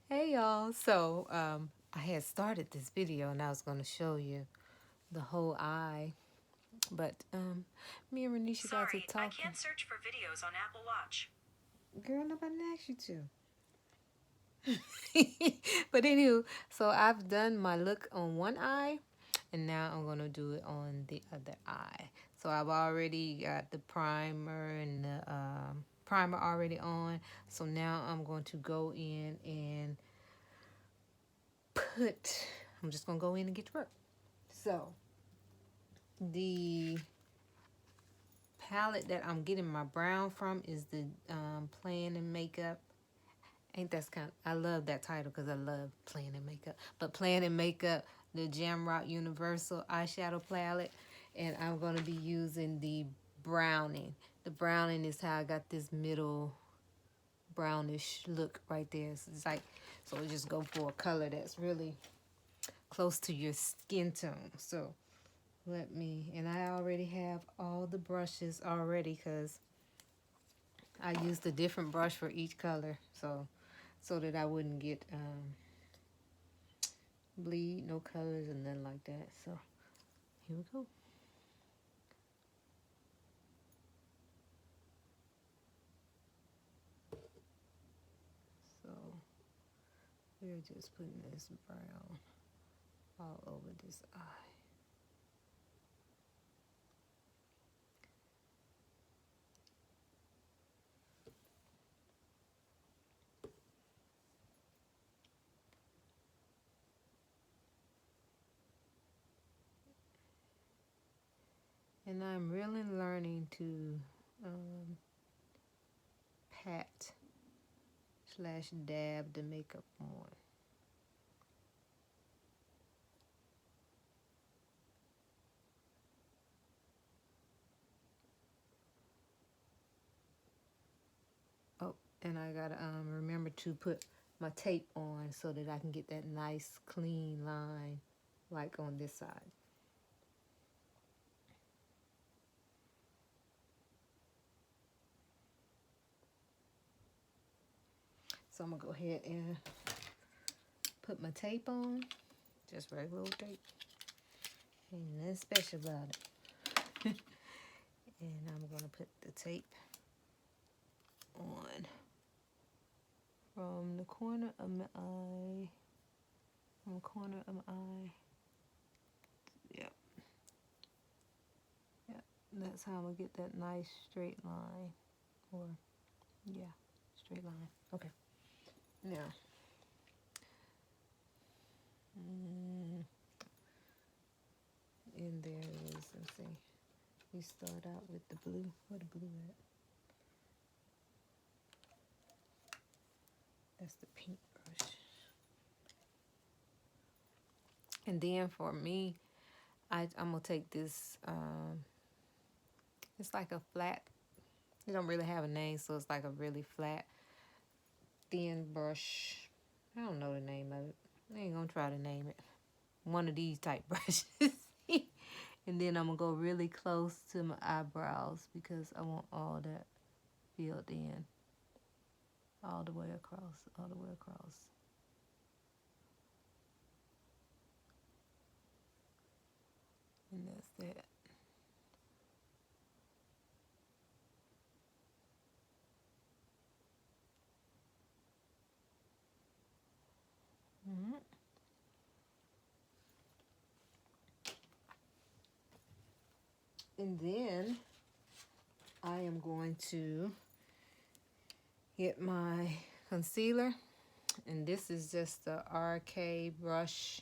Hey y'all, so I had started this video and I was going to show you the whole eye, but me and Renisha got to Sorry, I talking. can't search for videos on Apple Watch. Girl, nobody asked you to. But anywho, so I've done my look on one eye and now I'm going to do it on the other eye. So I've already got the primer and the primer already on. So now I'm going to go in and I'm just going to go in and get to work. So the palette that I'm getting my brown from is the Playing in Makeup. Ain't that's kind of, I love that title because I love Playing in Makeup. But Playing in Makeup, the Jamrock Universal eyeshadow palette. And I'm going to be using the browning. The browning is how I got this middle brownish look right there. So it's like, so we just go for a color that's really close to your skin tone. So and I already have all the brushes already because I used a different brush for each color, so that I wouldn't get bleed, no colors and nothing like that. So here we go. So we're just putting this brown all over this eye. And I'm really learning to pat slash dab the makeup on. Oh, and I gotta remember to put my tape on so that I can get that nice clean line like on this side. So I'm gonna go ahead and put my tape on, just regular old tape. Ain't nothing special about it. And I'm gonna put the tape on from the corner of my eye. From the corner of my eye. Yep. Yep. That's how I'm gonna get that nice straight line. Or yeah, straight line. Okay. Now. And there is, let's see. We start out with the blue. Where the blue at? That's the pink brush. And then for me, I'm gonna take this. It's like a flat. It don't really have a name, so it's like a really flat, thin brush. I don't know the name of it. I ain't gonna try to name it. One of these type brushes. And then I'm gonna go really close to my eyebrows because I want all that filled in, all the way across, all the way across. And that's that. Mm-hmm. And then I am going to get my concealer. And this is just the RK brush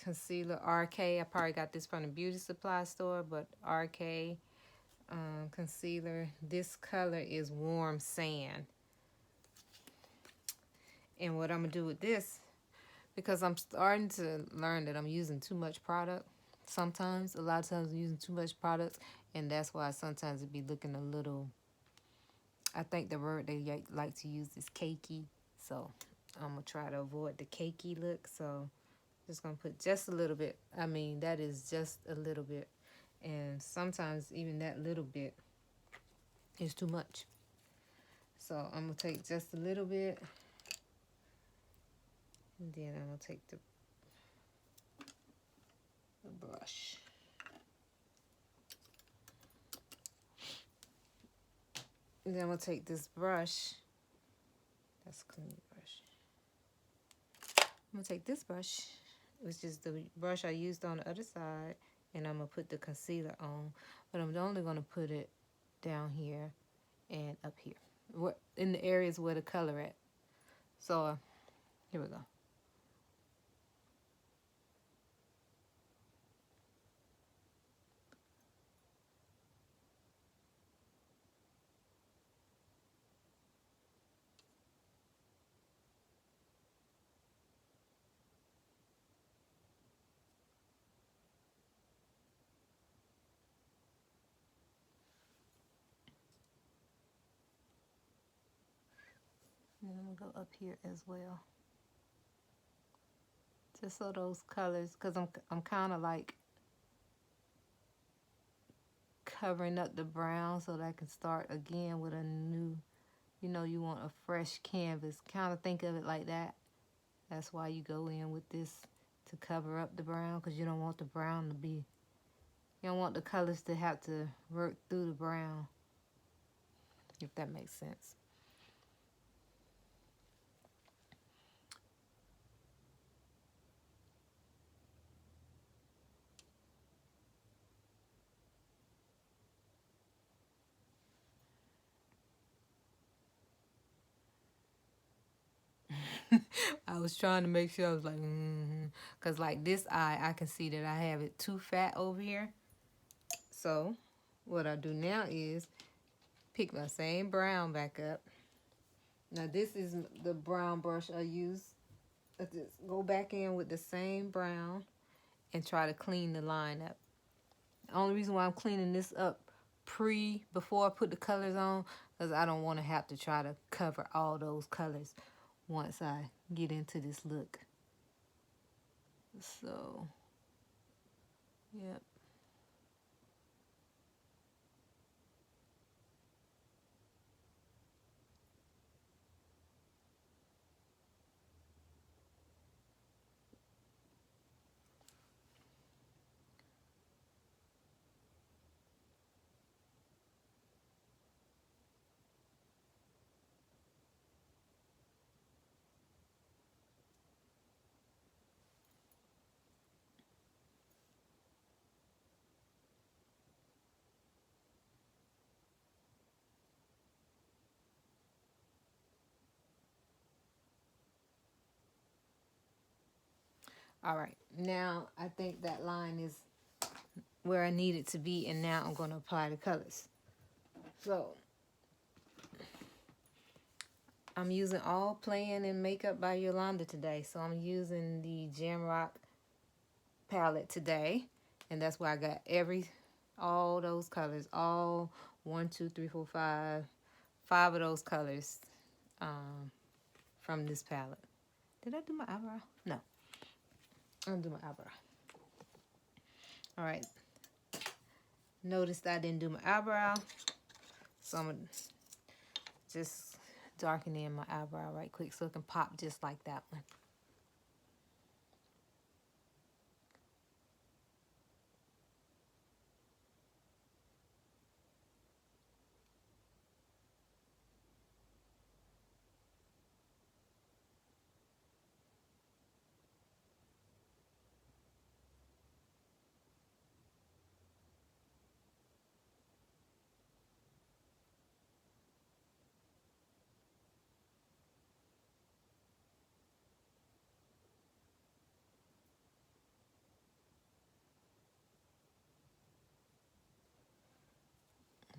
concealer. RK, I probably got this from the beauty supply store, but RK concealer. This color is Warm Sand. And what I'm going to do with this, because I'm starting to learn that I'm using too much product. Sometimes, a lot of times I'm using too much product, and that's why sometimes it be looking a little, I think the word they like to use is cakey. So I'm going to try to avoid the cakey look. So just going to put just a little bit. I mean, that is just a little bit. And sometimes even that little bit is too much. So I'm going to take just a little bit And then I'm gonna take the brush. And then I'm gonna take this brush. That's a clean brush. I'm gonna take this brush, which is the brush I used on the other side, and I'm gonna put the concealer on. But I'm only gonna put it down here and up here, in the areas where the color at. So here we go. And I'm gonna go up here as well, just so those colors, cause I'm kind of like covering up the brown so that I can start again with a new, you want a fresh canvas. Kind of think of it like that. That's why you go in with this, to cover up the brown, because you don't want the brown to be, you don't want the colors to have to work through the brown, if that makes sense. I was trying to make sure. I was like, because like this eye, I can see that I have it too fat over here. So what I do now is pick my same brown back up. Now this is the brown brush I use. I just go back in with the same brown and try to clean the line up. The only reason why I'm cleaning this up before I put the colors on, because I don't want to have to try to cover all those colors once I get into this look. So, yep. All right, now I think that line is where I need it to be, and now I'm going to apply the colors. So I'm using all Playing in Makeup by Yolanda today. So I'm using the Jamrock palette today, and that's where I got all those colors, all 1, 2, 3, 4, 5 of those colors from this palette. Did I do my eyebrow? No, I'm gonna do my eyebrow. All right. Notice that I didn't do my eyebrow, so I'm gonna just darken in my eyebrow right quick so it can pop just like that one.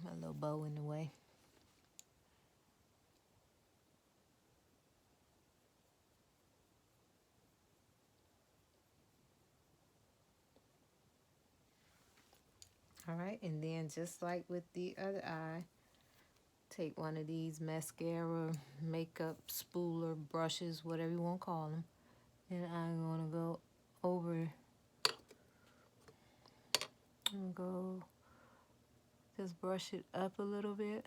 My little bow in the way. All right, and then just like with the other eye, take one of these mascara, makeup spooler brushes, whatever you want to call them, and I'm gonna go over. I'm gonna go just brush it up a little bit.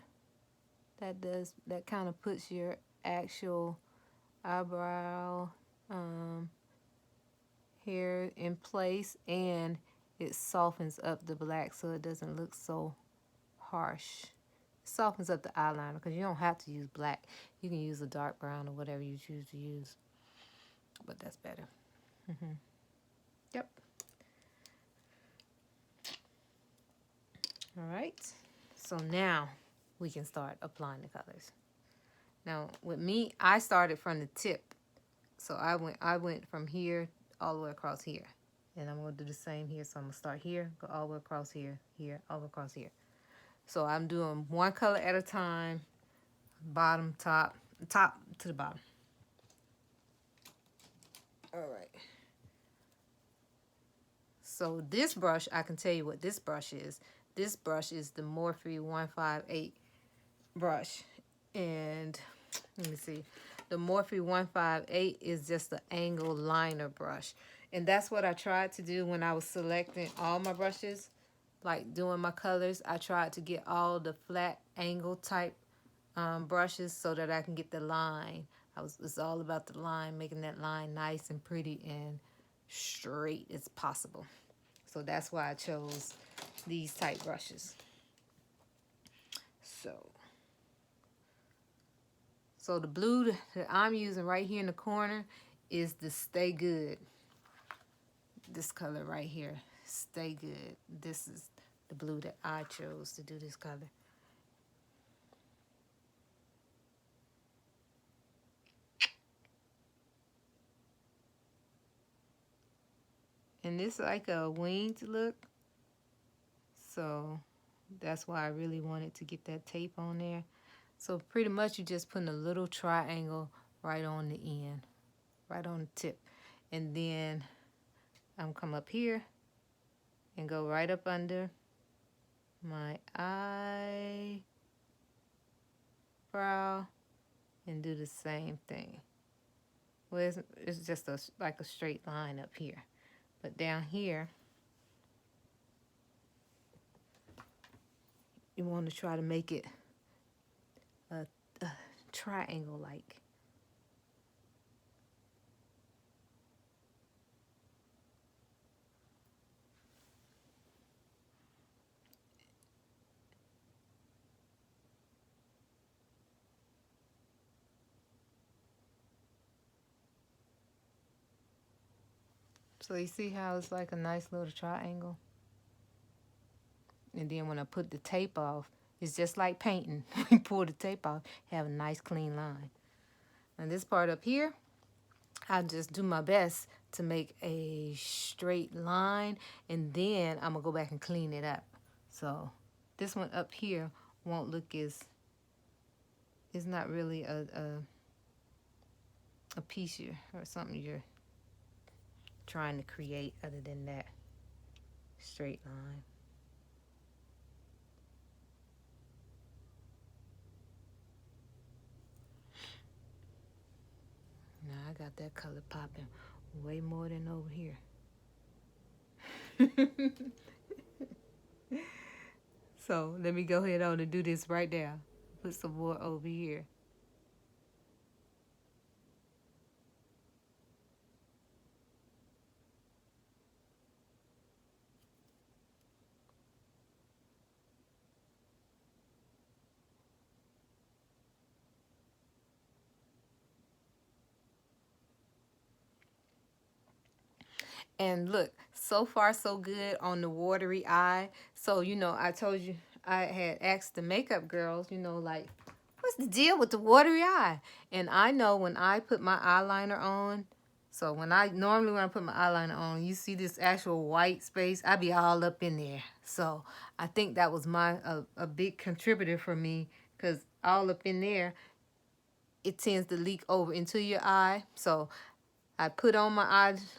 That kind of puts your actual eyebrow here in place, and it softens up the black so it doesn't look so harsh. It softens up the eyeliner because you don't have to use black. You can use a dark brown or whatever you choose to use, but that's better. Yep. All right. So now we can start applying the colors. Now with me, I started from the tip. So I went from here all the way across here. And I'm going to do the same here. So I'm going to start here, go all the way across here, here, all the way across here. So I'm doing one color at a time, bottom, top to the bottom. All right. So this brush, I can tell you what this brush is. This brush is the Morphe 158 brush. And let me see. The Morphe 158 is just the angle liner brush. And that's what I tried to do when I was selecting all my brushes, like doing my colors. I tried to get all the flat angle type brushes so that I can get the line. It's all about the line, making that line nice and pretty and straight as possible. So that's why I chose these type brushes. So the blue that I'm using right here in the corner is the Stay Good. This color right here, Stay Good. This is the blue that I chose to do this color. And this is like a winged look. So that's why I really wanted to get that tape on there. So pretty much you're just putting a little triangle right on the end, right on the tip. And then I'm come up here and go right up under my eyebrow and do the same thing. Well, it's just like a straight line up here. But down here, you want to try to make it a triangle-like. So you see how it's like a nice little triangle? And then when I put the tape off, it's just like painting. When you pull the tape off, have a nice clean line. And this part up here, I just do my best to make a straight line, and then I'm gonna go back and clean it up. So this one up here won't look as, it's not really a piece or something you're trying to create other than that straight line. Now I got that color popping way more than over here. So let me go ahead on and do this right now. Put some more over here. And look, so far so good on the watery eye. So, you know, I told you, I had asked the makeup girls, you know, like, what's the deal with the watery eye? And I know when I put my eyeliner on, so when I put my eyeliner on, you see this actual white space, I be all up in there. So I think that was a big contributor for me, because all up in there, it tends to leak over into your eye. So I put on my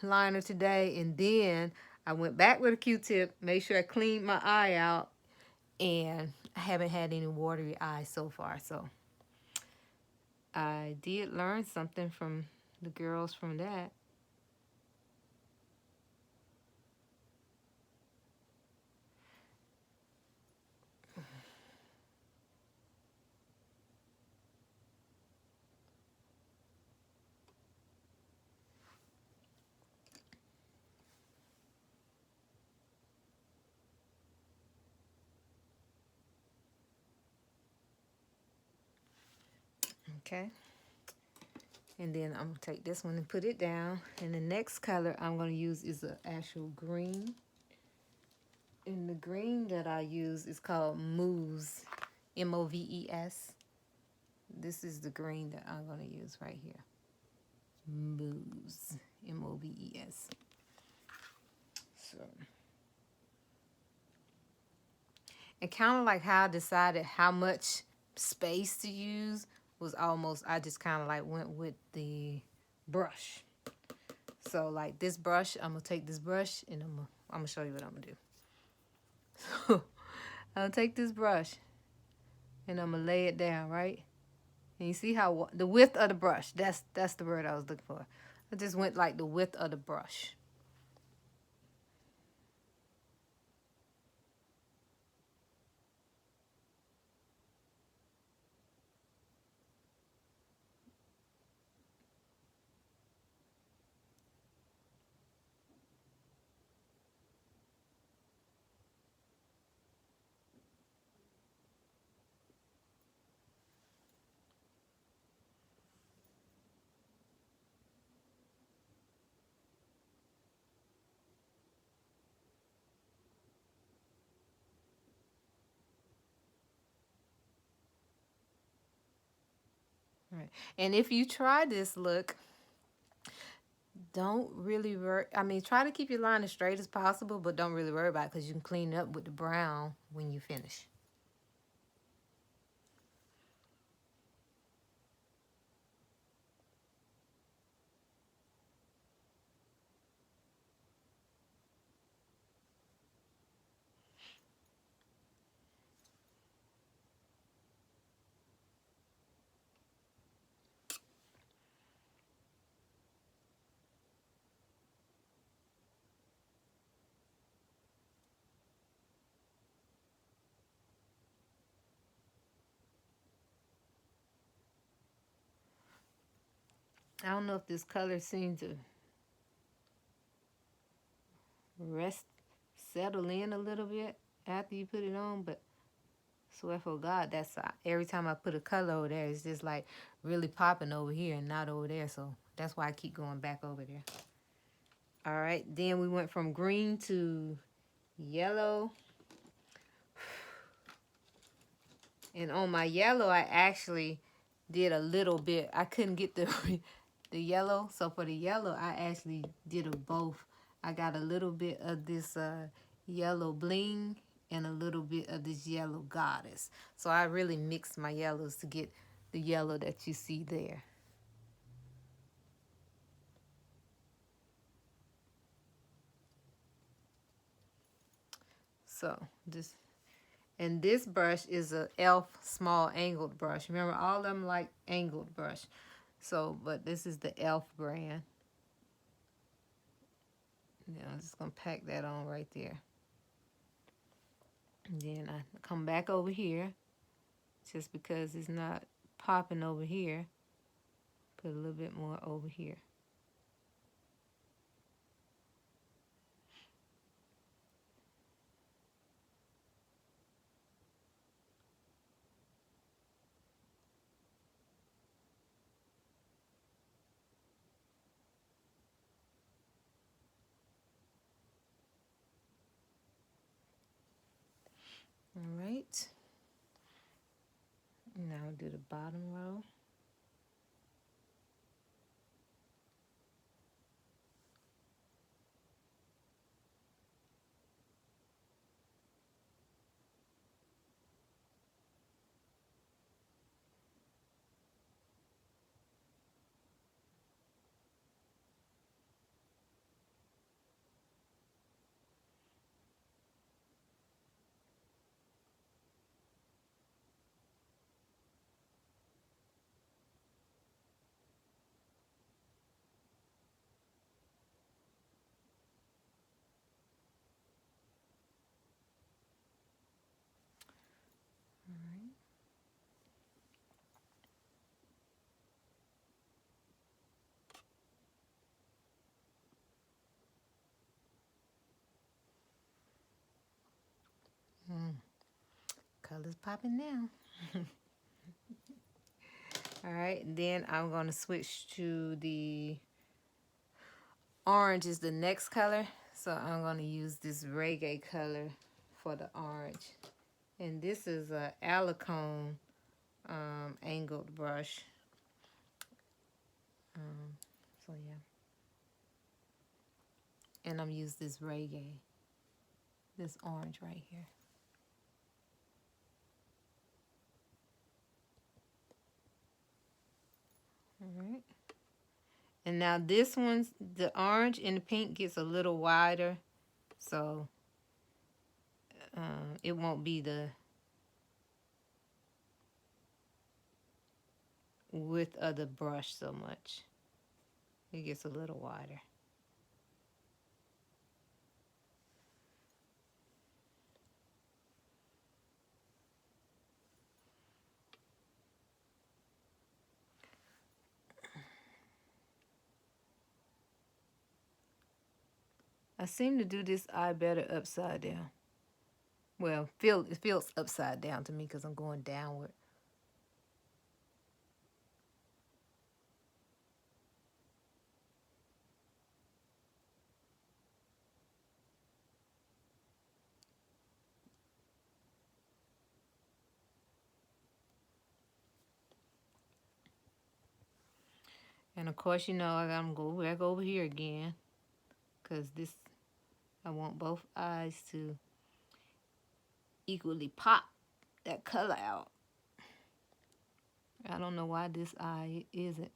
eyeliner today, and then I went back with a Q-tip, made sure I cleaned my eye out, and I haven't had any watery eyes so far. So I did learn something from the girls from that. Okay. And then I'm gonna take this one and put it down. And the next color I'm gonna use is an actual green. And the green that I use is called Moves, Moves. This is the green that I'm gonna use right here. Moves, Moves. So, and kind of like how I decided how much space to use was almost, I just kind of like went with the brush. So like this brush, I'm gonna take this brush and I'm gonna show you what I'm gonna do. So I'm gonna take this brush and I'm gonna lay it down, right? And you see how the width of the brush, that's the word I was looking for. I just went like the width of the brush. Right. And if you try this look, don't really worry. I mean, try to keep your line as straight as possible, but don't really worry about it because you can clean up with the brown when you finish. I don't know if this color seems to rest, settle in a little bit after you put it on, but swear for God, that's every time I put a color over there, it's just like really popping over here and not over there. So that's why I keep going back over there. All right, then we went from green to yellow. And on my yellow, I actually did a little bit. I couldn't get the the yellow, so for the yellow, I actually did a both. I got a little bit of this yellow bling and a little bit of this yellow goddess. So I really mixed my yellows to get the yellow that you see there. So this, and this brush is a e.l.f. small angled brush. Remember, all of them like angled brush. So, but this is the e.l.f. brand. Yeah, I'm just gonna pack that on right there. And then I come back over here, just because it's not popping over here. Put a little bit more over here. All right. Now I'll do the bottom row. All right. Colors popping now. All right, then I'm going to switch to the orange is the next color. So I'm going to use this reggae color for the orange. And this is a Alicone angled brush. So yeah. And I'm using this reggae, this orange right here. All right. And now this one's, the orange and the pink gets a little wider. So it won't be the width of the brush so much. It gets a little wider. I seem to do this eye better upside down. Well, it feels upside down to me because I'm going downward. And of course, you know, I'm going to go back over here again because I want both eyes to equally pop that color out. I don't know why this eye isn't.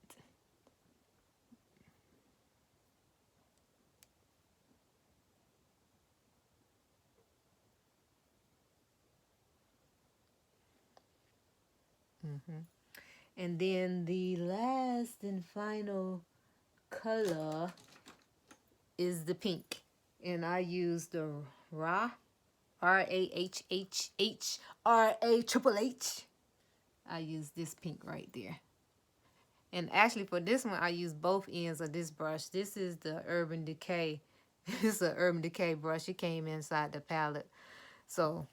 And then the last and final color is the pink. And I use the RAHHHRA. I use this pink right there. And actually for this one, I use both ends of this brush. This is the Urban Decay. This is an Urban Decay brush. It came inside the palette. So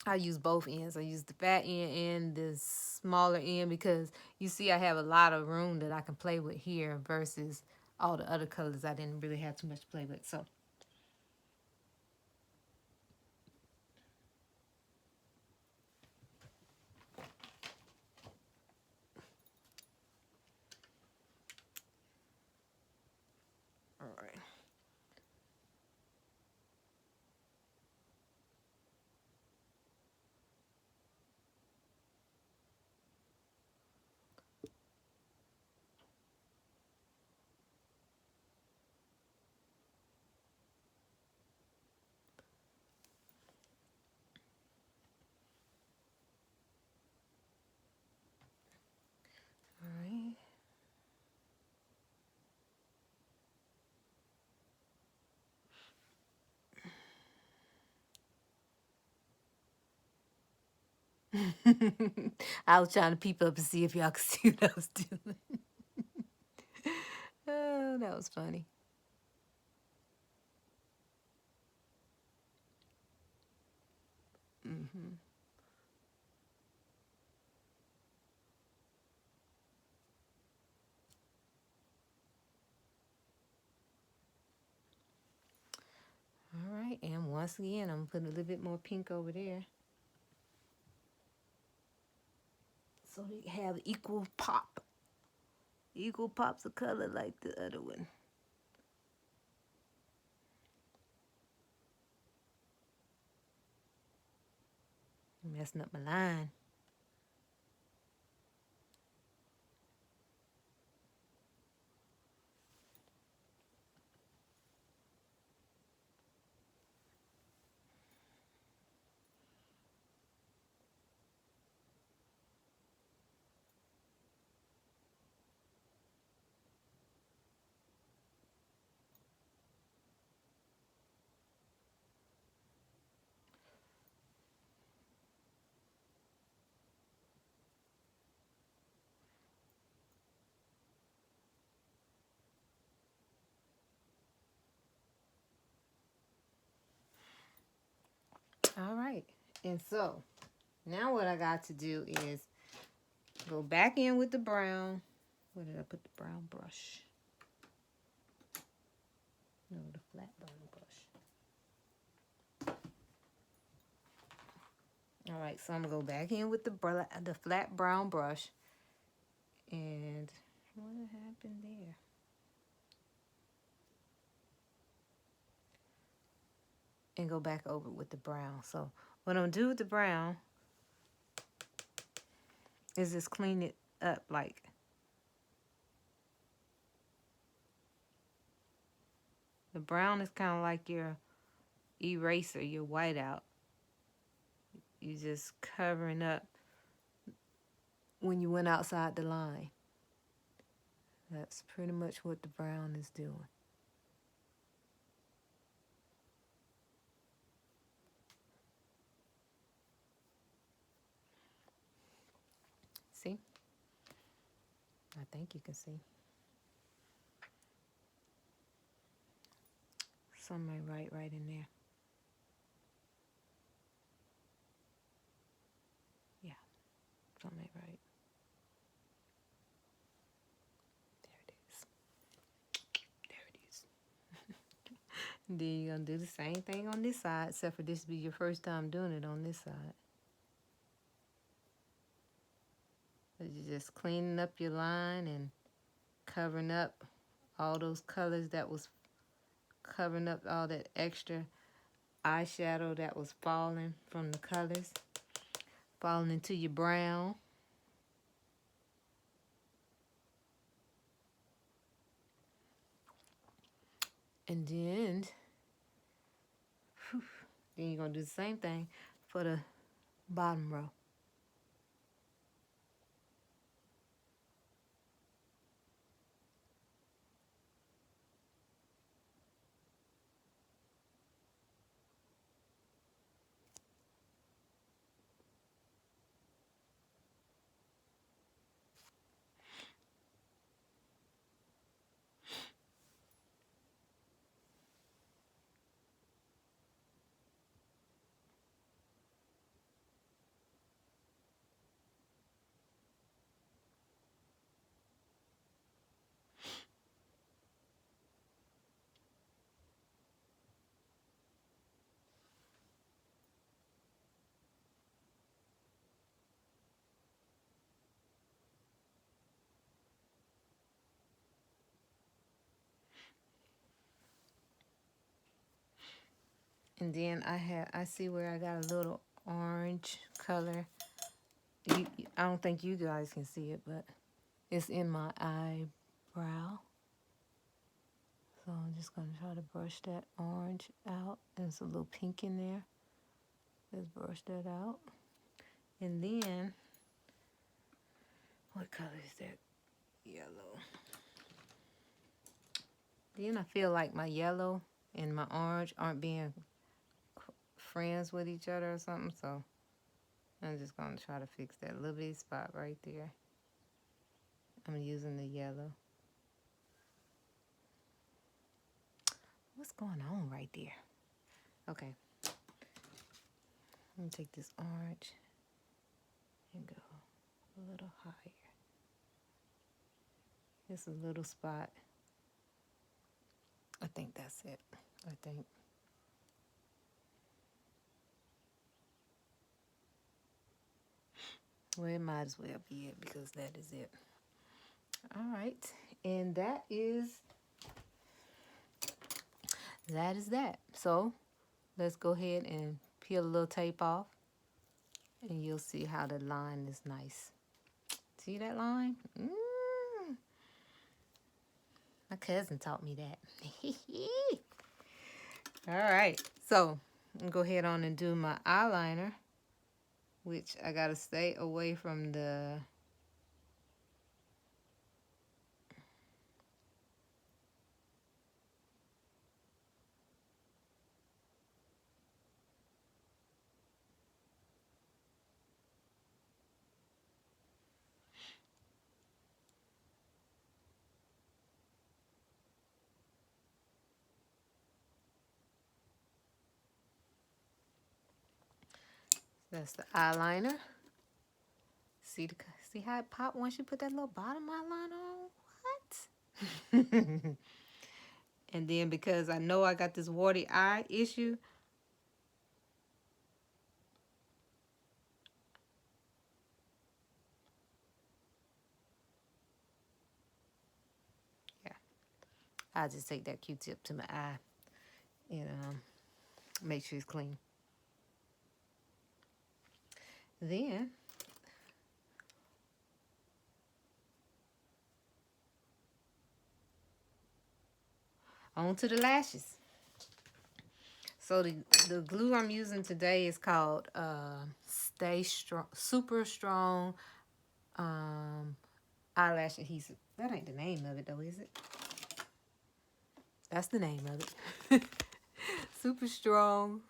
I use both ends. I use the fat end and the smaller end because you see I have a lot of room that I can play with here versus all the other colors I didn't really have too much to play with. So all right. All right. I was trying to peep up and see if y'all could see what I was doing. Oh, that was funny. All right, and once again, I'm putting a little bit more pink over there. So they have equal pop. Equal pops of color like the other one. I'm messing up my line. All right, and so now what I got to do is Go back in with the brown. Where did I put the brown brush? No, the flat brown brush. All right, so I'm gonna go back in with the flat brown brush. And what happened there? And go back over with the brown. So what I'm gonna do with the brown is just clean it up like the brown is kind of like your eraser, your whiteout. You just covering up when you went outside the line. That's pretty much what the brown is doing. See? I think you can see. Some may right in there. Yeah, some may right. There it is. There it is. Then you're going to do the same thing on this side, except for this be your first time doing it on this side. But you're just cleaning up your line and covering up all those colors that was covering up all that extra eyeshadow that was falling from the colors, falling into your brown. And then you're going to do the same thing for the bottom row. And then I see where I got a little orange color. I don't think you guys can see it, but it's in my eyebrow. So I'm just going to try to brush that orange out. There's a little pink in there. Let's brush that out. And then, what color is that? Yellow. Then I feel like my yellow and my orange aren't being friends with each other or something. So I'm just going to try to fix that little bitty spot right there. I'm using the yellow. What's going on right there? Okay. Let me take this orange and go a little higher. Just a little spot. I think that's it. I think. Well, it might as well be it because that is it. All right. And that is that. So let's go ahead and peel a little tape off. And you'll see how the line is nice. See that line? My cousin taught me that. All right. So I'm gonna go ahead on and do my eyeliner, which I gotta stay away from the that's the eyeliner. See See how it popped once you put that little bottom eyeliner on? What? And then because I know I got this warty eye issue, yeah, I'll just take that Q-tip to my eye and make sure it's clean. Then on to the lashes. So the glue I'm using today is called Stay Strong, Super Strong Eyelash Adhesive. That ain't the name of it though, is it? That's the name of it. Super Strong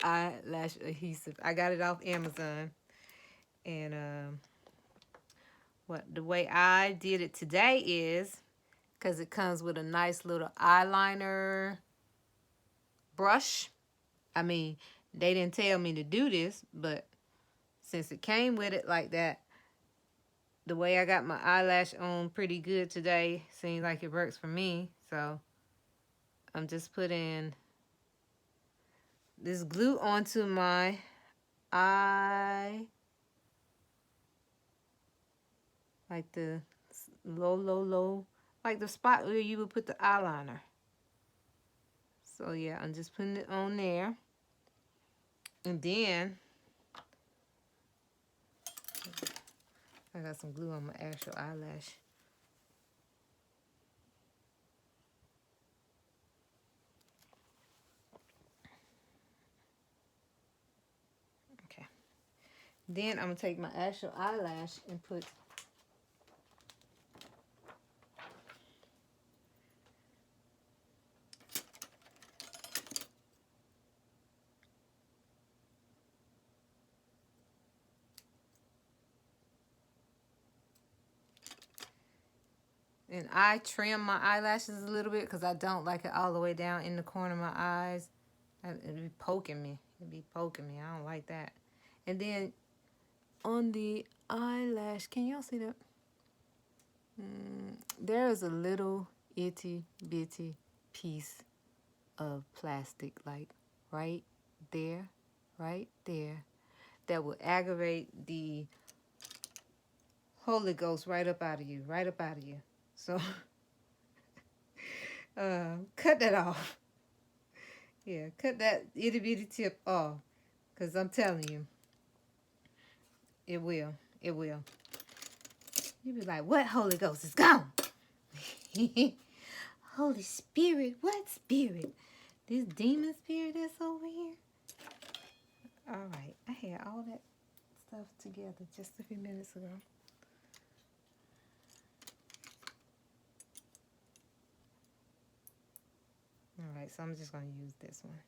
Eyelash Adhesive. I got it off Amazon. And the way I did it today is, because it comes with a nice little eyeliner brush. I mean, they didn't tell me to do this, but since it came with it like that, the way I got my eyelash on pretty good today, seems like it works for me. So I'm just putting this glue onto my eye, like the low, like the spot where you would put the eyeliner. So yeah, I'm just putting it on there. And then I got some glue on my actual eyelash. Okay. Then I'm going to take my actual eyelash and put and I trim my eyelashes a little bit because I don't like it all the way down in the corner of my eyes. It'd be poking me. I don't like that. And then on the eyelash, can y'all see that? There is a little itty bitty piece of plastic, like right there, that will aggravate the Holy Ghost right up out of you. So cut that off. Yeah, cut that itty bitty tip off, because I'm telling you, it will. You be like, what Holy Ghost is gone? Holy Spirit, what spirit? This demon spirit that's over here? All right, I had all that stuff together just a few minutes ago. All right, so I'm just going to use this one.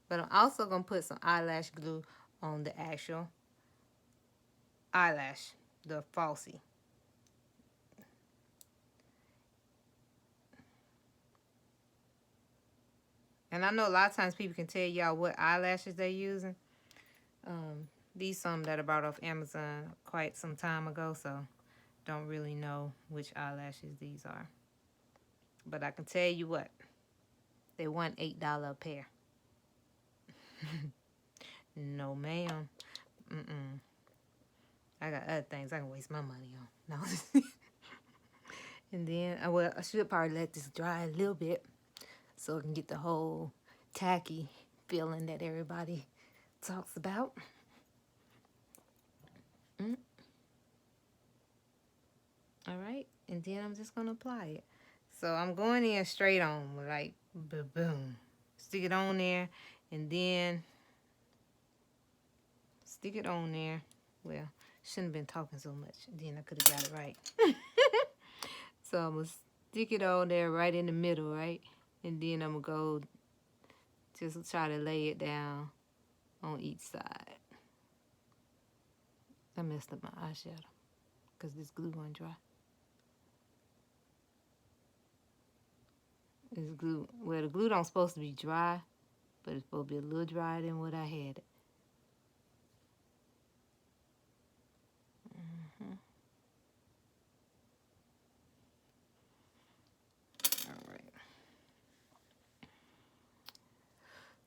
But I'm also going to put some eyelash glue on the actual eyelash, the falsie. And I know a lot of times people can tell y'all what eyelashes they're using. These some that I bought off Amazon quite some time ago, so don't really know which eyelashes these are. But I can tell you what, they want $8 a pair. No, ma'am. I got other things I can waste my money on. No. And then, well, I should probably let this dry a little bit so it can get the whole tacky feeling that everybody talks about. All right, and then I'm just going to apply it. So I'm going in straight on, like, boom. Stick it on there, and then stick it on there. Well, shouldn't have been talking so much. Then I could have got it right. So I'm going to stick it on there right in the middle, right? And then I'm going to go just try to lay it down on each side. I messed up my eyeshadow because this glue won't dry. This glue, well, the glue don't supposed to be dry, but it's supposed to be a little drier than what I had it.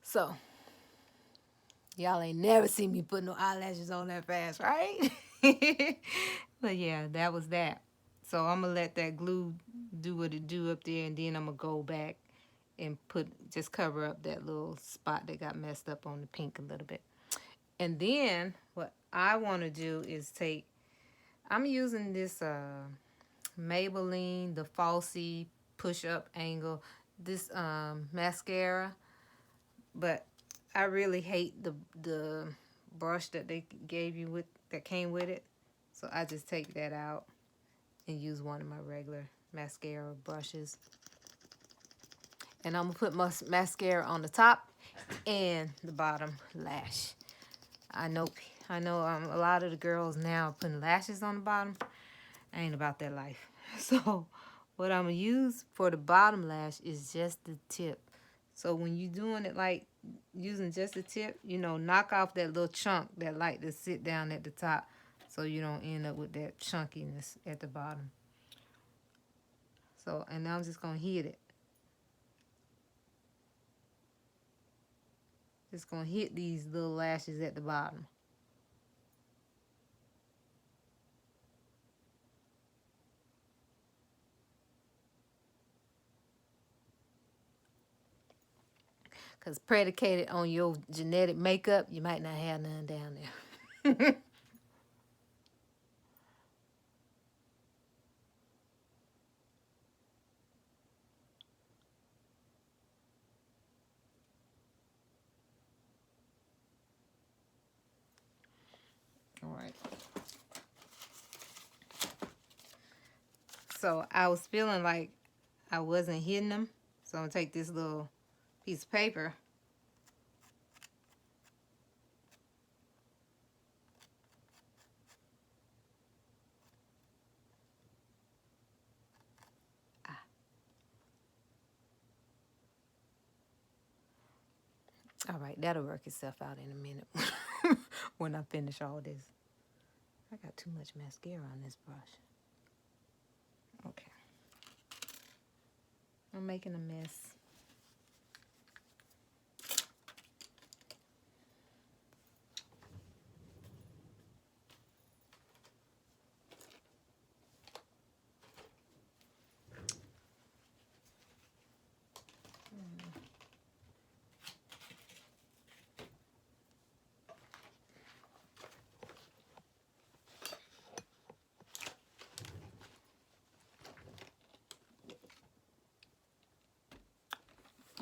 So, y'all ain't never seen me put no eyelashes on that fast, right? But yeah, that was that. So I'm gonna let that glue do what it do up there, and then I'm gonna go back and just cover up that little spot that got messed up on the pink a little bit. And then what I want to do is I'm using this Maybelline, the Falsy Push Up Angle, this mascara, but I really hate the brush that they gave you that came with it. So I just take that out and use one of my regular mascara brushes. And I'm gonna put my mascara on the top and the bottom lash. I know a lot of the girls now are putting lashes on the bottom. I ain't about that life. So what I'm gonna use for the bottom lash is just the tip. So when you're doing it like using just the tip, knock off that little chunk that like to sit down at the top, so you don't end up with that chunkiness at the bottom. So, and now I'm just gonna hit it. Just gonna hit these little lashes at the bottom. Because predicated on your genetic makeup, you might not have none down there. All right. So I was feeling like I wasn't hitting them. So I'm going to take this little piece of paper. All right, that'll work itself out in a minute when I finish all this. I got too much mascara on this brush. Okay. I'm making a mess.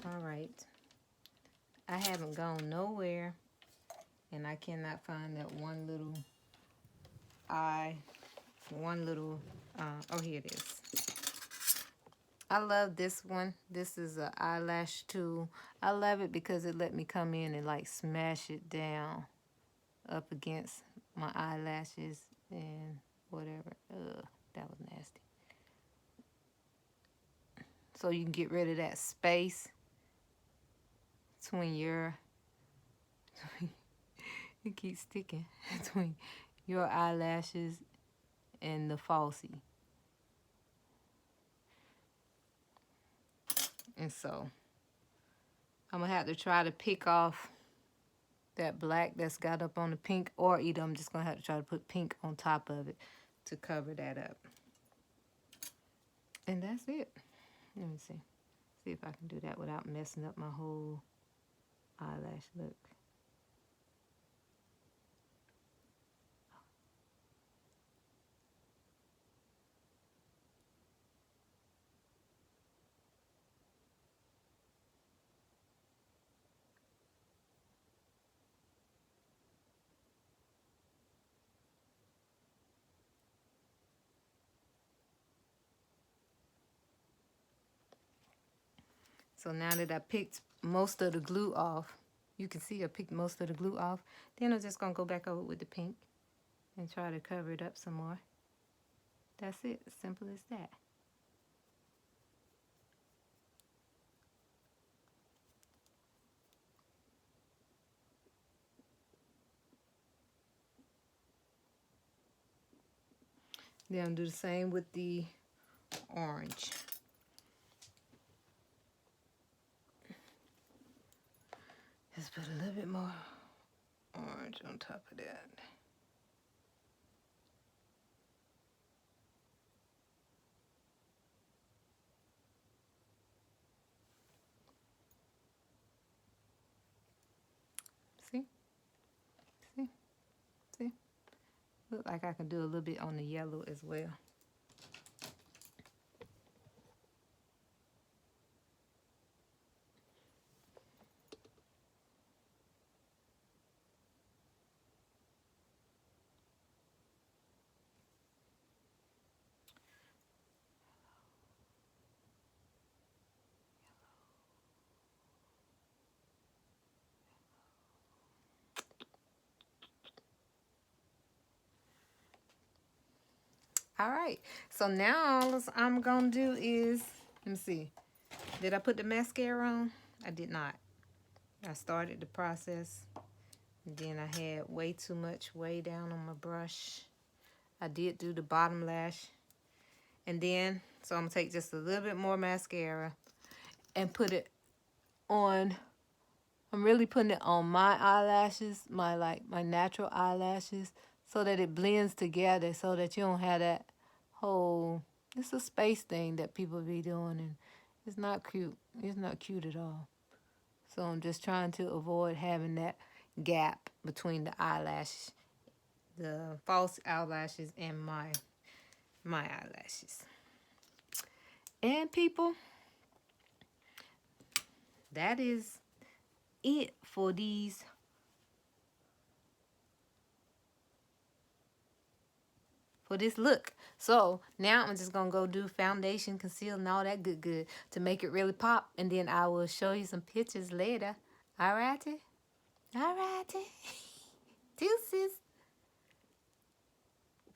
All right. I haven't gone nowhere, and I cannot find that one little oh, here it is. I love this one. This is an eyelash tool. I love it because it let me come in and like smash it down up against my eyelashes and whatever. Ugh, that was nasty. So you can get rid of that space between it keeps sticking between your eyelashes and the falsie. And so I'm gonna have to try to pick off that black that's got up on the pink, or either I'm just gonna have to try to put pink on top of it to cover that up. And that's it. Let me see if I can do that without messing up my whole eyelash look. So now that I picked most of the glue off, you can see I picked most of the glue off. Then I'm just gonna go back over with the pink and try to cover it up some more. That's it, simple as that. Then I'll do the same with the orange. Just put a little bit more orange on top of that. See? See? See? Look like I can do a little bit on the yellow as well. All right, so now all I'm gonna do is, let me see, did I put the mascara on? I did not. I started the process, and then I had way too much way down on my brush. I did do the bottom lash, and then, so I'm gonna take just a little bit more mascara and put it on. I'm really putting it on my eyelashes, my natural eyelashes, so that it blends together, so that you don't have that whole, it's a space thing that people be doing, and it's not cute. It's not cute at all. So I'm just trying to avoid having that gap between the eyelashes, the false eyelashes, and my eyelashes. And people, that is it for these for this look. So now I'm just gonna go do foundation, conceal, and all that good to make it really pop, and then I will show you some pictures later. Alrighty? Alrighty. Deuces.